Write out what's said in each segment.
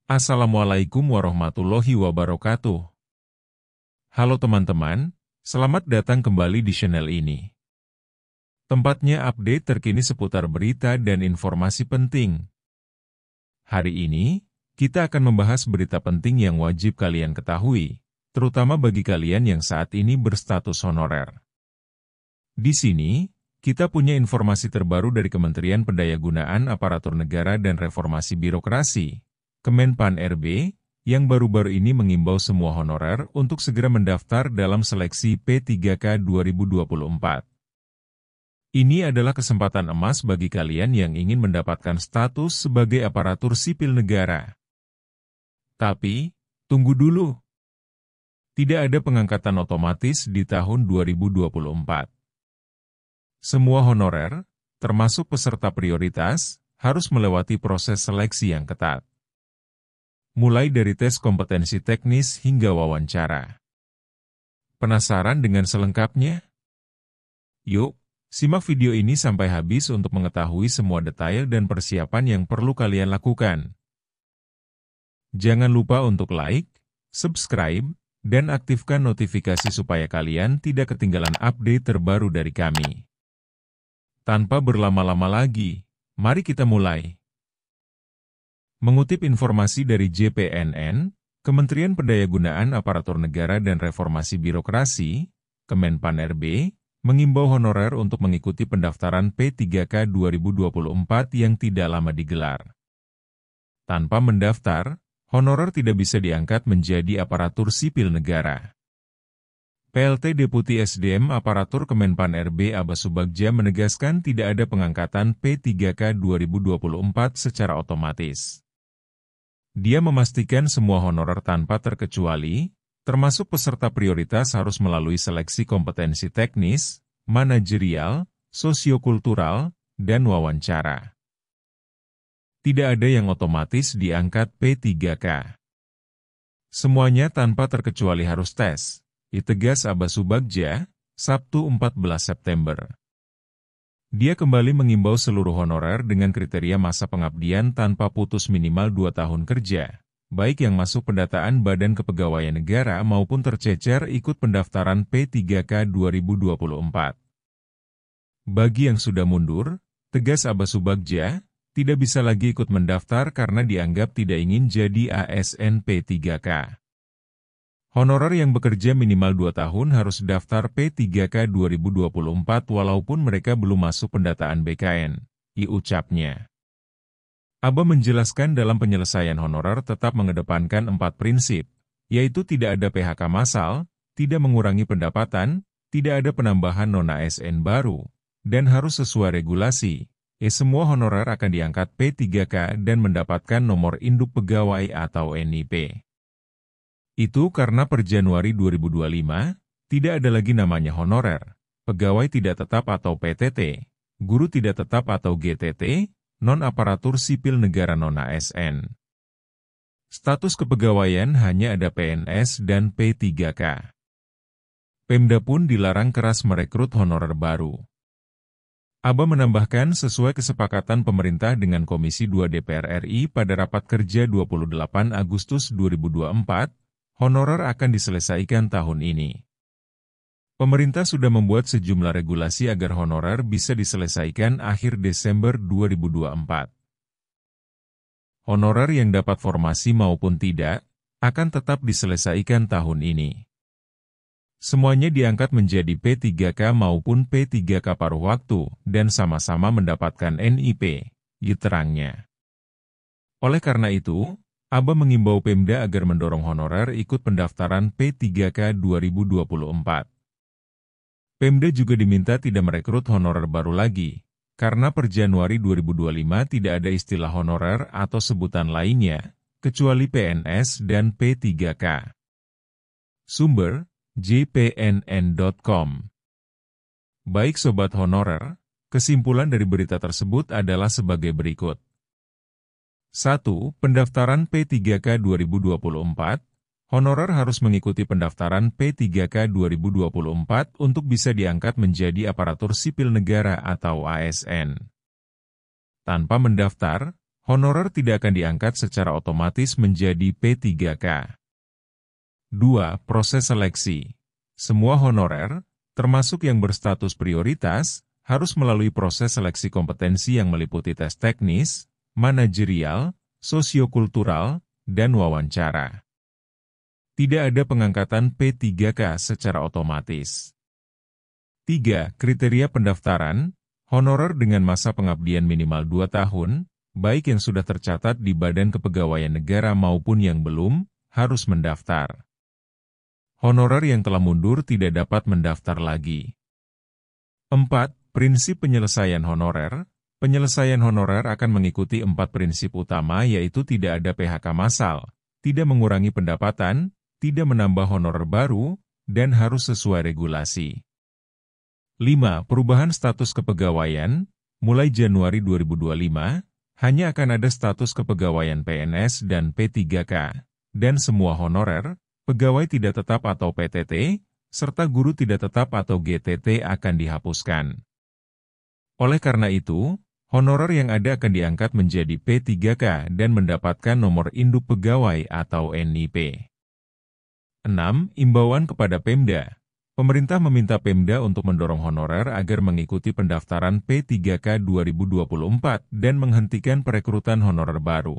Assalamualaikum warahmatullahi wabarakatuh. Halo teman-teman, selamat datang kembali di channel ini. Tempatnya update terkini seputar berita dan informasi penting. Hari ini, kita akan membahas berita penting yang wajib kalian ketahui, terutama bagi kalian yang saat ini berstatus honorer. Di sini, kita punya informasi terbaru dari Kementerian Pendayagunaan Aparatur Negara dan Reformasi Birokrasi, Kemenpan RB, yang baru-baru ini mengimbau semua honorer untuk segera mendaftar dalam seleksi P3K 2024. Ini adalah kesempatan emas bagi kalian yang ingin mendapatkan status sebagai aparatur sipil negara. Tapi, tunggu dulu. Tidak ada pengangkatan otomatis di tahun 2024. Semua honorer, termasuk peserta prioritas, harus melewati proses seleksi yang ketat. Mulai dari tes kompetensi teknis hingga wawancara. Penasaran dengan selengkapnya? Yuk, simak video ini sampai habis untuk mengetahui semua detail dan persiapan yang perlu kalian lakukan. Jangan lupa untuk like, subscribe, dan aktifkan notifikasi supaya kalian tidak ketinggalan update terbaru dari kami. Tanpa berlama-lama lagi, mari kita mulai. Mengutip informasi dari JPNN, Kementerian Pendayagunaan Aparatur Negara dan Reformasi Birokrasi, Kemenpan RB, mengimbau honorer untuk mengikuti pendaftaran P3K 2024 yang tidak lama digelar. Tanpa mendaftar, honorer tidak bisa diangkat menjadi aparatur sipil negara. PLT Deputi SDM Aparatur Kemenpan RB Abbas Subagja menegaskan tidak ada pengangkatan P3K 2024 secara otomatis. Dia memastikan semua honorer tanpa terkecuali, termasuk peserta prioritas harus melalui seleksi kompetensi teknis, manajerial, sosiokultural, dan wawancara. Tidak ada yang otomatis diangkat P3K. Semuanya tanpa terkecuali harus tes, ditegas Abbas Subagja, Sabtu 14 September. Dia kembali mengimbau seluruh honorer dengan kriteria masa pengabdian tanpa putus minimal 2 tahun kerja, baik yang masuk pendataan Badan Kepegawaian Negara maupun tercecer ikut pendaftaran P3K 2024. Bagi yang sudah mundur, tegas Abbas Subagja, tidak bisa lagi ikut mendaftar karena dianggap tidak ingin jadi ASN P3K. Honorer yang bekerja minimal 2 tahun harus daftar P3K 2024 walaupun mereka belum masuk pendataan BKN, ucapnya. Abba menjelaskan dalam penyelesaian honorer tetap mengedepankan 4 prinsip, yaitu tidak ada PHK massal, tidak mengurangi pendapatan, tidak ada penambahan non-ASN baru, dan harus sesuai regulasi. Semua honorer akan diangkat P3K dan mendapatkan nomor induk pegawai atau NIP. Itu karena per Januari 2025, tidak ada lagi namanya honorer, pegawai tidak tetap atau PTT, guru tidak tetap atau GTT, non-aparatur sipil negara non-ASN. Status kepegawaian hanya ada PNS dan P3K. Pemda pun dilarang keras merekrut honorer baru. Abba menambahkan sesuai kesepakatan pemerintah dengan Komisi 2 DPR RI pada rapat kerja 28 Agustus 2024, honorer akan diselesaikan tahun ini. Pemerintah sudah membuat sejumlah regulasi agar honorer bisa diselesaikan akhir Desember 2024. Honorer yang dapat formasi maupun tidak, akan tetap diselesaikan tahun ini. Semuanya diangkat menjadi P3K maupun P3K paruh waktu, dan sama-sama mendapatkan NIP, terangnya. Oleh karena itu, Abba mengimbau Pemda agar mendorong honorer ikut pendaftaran P3K 2024. Pemda juga diminta tidak merekrut honorer baru lagi, karena per Januari 2025 tidak ada istilah honorer atau sebutan lainnya, kecuali PNS dan P3K. Sumber, jpnn.com. Baik Sobat Honorer, kesimpulan dari berita tersebut adalah sebagai berikut. 1. Pendaftaran P3K 2024, honorer harus mengikuti pendaftaran P3K 2024 untuk bisa diangkat menjadi aparatur sipil negara atau ASN. Tanpa mendaftar, honorer tidak akan diangkat secara otomatis menjadi P3K. 2. Proses seleksi. Semua honorer, termasuk yang berstatus prioritas, harus melalui proses seleksi kompetensi yang meliputi tes teknis, manajerial, sosiokultural, dan wawancara. Tidak ada pengangkatan P3K secara otomatis. 3. Kriteria pendaftaran. Honorer dengan masa pengabdian minimal 2 tahun, baik yang sudah tercatat di Badan Kepegawaian Negara maupun yang belum, harus mendaftar. Honorer yang telah mundur tidak dapat mendaftar lagi. 4. Prinsip penyelesaian honorer. Penyelesaian honorer akan mengikuti 4 prinsip utama, yaitu tidak ada PHK massal, tidak mengurangi pendapatan, tidak menambah honorer baru, dan harus sesuai regulasi. 5. Perubahan status kepegawaian. Mulai Januari 2025, hanya akan ada status kepegawaian PNS dan P3K, dan semua honorer, pegawai tidak tetap atau PTT, serta guru tidak tetap atau GTT akan dihapuskan. Oleh karena itu, honorer yang ada akan diangkat menjadi P3K dan mendapatkan nomor induk pegawai atau NIP. 6. Imbauan kepada Pemda. Pemerintah meminta Pemda untuk mendorong honorer agar mengikuti pendaftaran P3K 2024 dan menghentikan perekrutan honorer baru.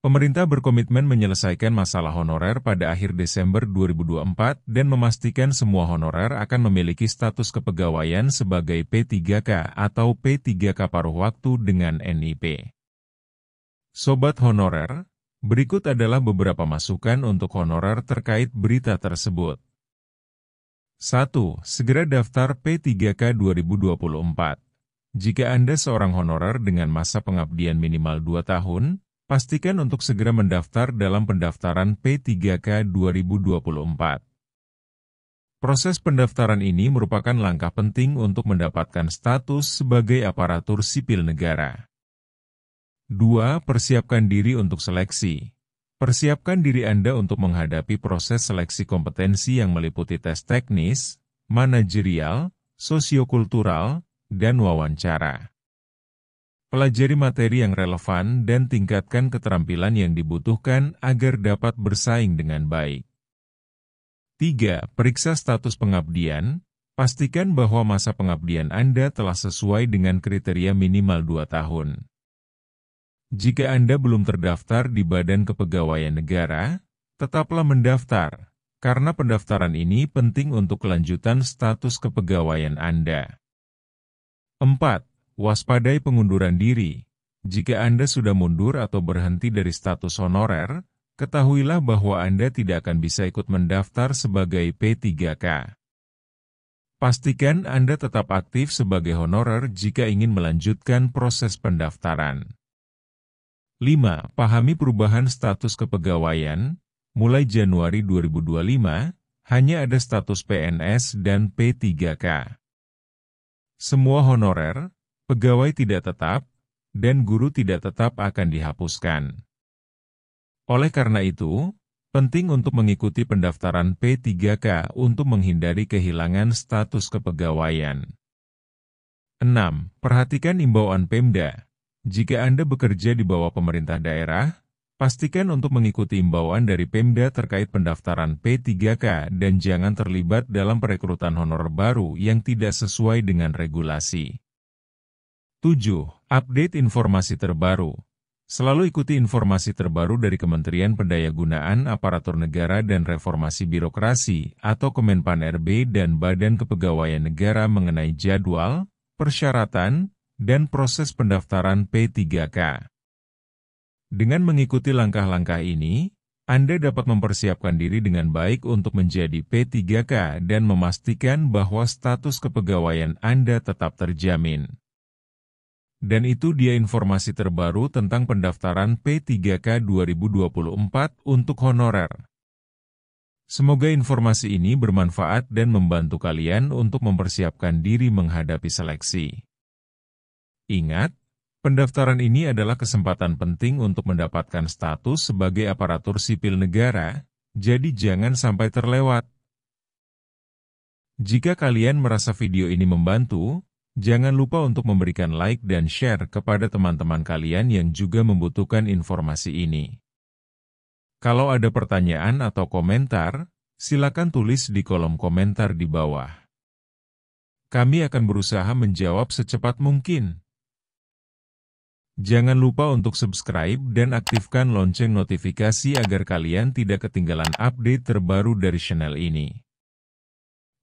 Pemerintah berkomitmen menyelesaikan masalah honorer pada akhir Desember 2024 dan memastikan semua honorer akan memiliki status kepegawaian sebagai P3K atau P3K paruh waktu dengan NIP. Sobat honorer, berikut adalah beberapa masukan untuk honorer terkait berita tersebut. 1. Segera daftar P3K 2024. Jika Anda seorang honorer dengan masa pengabdian minimal 2 tahun, pastikan untuk segera mendaftar dalam pendaftaran P3K 2024. Proses pendaftaran ini merupakan langkah penting untuk mendapatkan status sebagai aparatur sipil negara. 2. Persiapkan diri untuk seleksi. Persiapkan diri Anda untuk menghadapi proses seleksi kompetensi yang meliputi tes teknis, manajerial, sosiokultural, dan wawancara. Pelajari materi yang relevan dan tingkatkan keterampilan yang dibutuhkan agar dapat bersaing dengan baik. 3. Periksa status pengabdian. Pastikan bahwa masa pengabdian Anda telah sesuai dengan kriteria minimal 2 tahun. Jika Anda belum terdaftar di Badan Kepegawaian Negara, tetaplah mendaftar, karena pendaftaran ini penting untuk kelanjutan status kepegawaian Anda. 4. Waspadai pengunduran diri. Jika Anda sudah mundur atau berhenti dari status honorer, ketahuilah bahwa Anda tidak akan bisa ikut mendaftar sebagai P3K. Pastikan Anda tetap aktif sebagai honorer jika ingin melanjutkan proses pendaftaran. 5. Pahami perubahan status kepegawaian. Mulai Januari 2025, hanya ada status PNS dan P3K. Semua honorer, pegawai tidak tetap, dan guru tidak tetap akan dihapuskan. Oleh karena itu, penting untuk mengikuti pendaftaran P3K untuk menghindari kehilangan status kepegawaian. 6. Perhatikan imbauan Pemda. Jika Anda bekerja di bawah pemerintah daerah, pastikan untuk mengikuti imbauan dari Pemda terkait pendaftaran P3K dan jangan terlibat dalam perekrutan honorer baru yang tidak sesuai dengan regulasi. 7. Update informasi terbaru. Selalu ikuti informasi terbaru dari Kementerian Pendayagunaan Aparatur Negara dan Reformasi Birokrasi atau Kemenpan-RB dan Badan Kepegawaian Negara mengenai jadwal, persyaratan, dan proses pendaftaran P3K. Dengan mengikuti langkah-langkah ini, Anda dapat mempersiapkan diri dengan baik untuk menjadi P3K dan memastikan bahwa status kepegawaian Anda tetap terjamin. Dan itu dia informasi terbaru tentang pendaftaran P3K 2024 untuk honorer. Semoga informasi ini bermanfaat dan membantu kalian untuk mempersiapkan diri menghadapi seleksi. Ingat, pendaftaran ini adalah kesempatan penting untuk mendapatkan status sebagai aparatur sipil negara, jadi jangan sampai terlewat. Jika kalian merasa video ini membantu, Jangan lupa untuk memberikan like dan share kepada teman-teman kalian yang juga membutuhkan informasi ini. Kalau ada pertanyaan atau komentar, silakan tulis di kolom komentar di bawah. Kami akan berusaha menjawab secepat mungkin. Jangan lupa untuk subscribe dan aktifkan lonceng notifikasi agar kalian tidak ketinggalan update terbaru dari channel ini.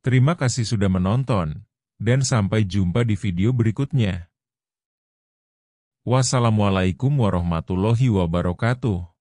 Terima kasih sudah menonton, dan sampai jumpa di video berikutnya. Wassalamualaikum warahmatullahi wabarakatuh.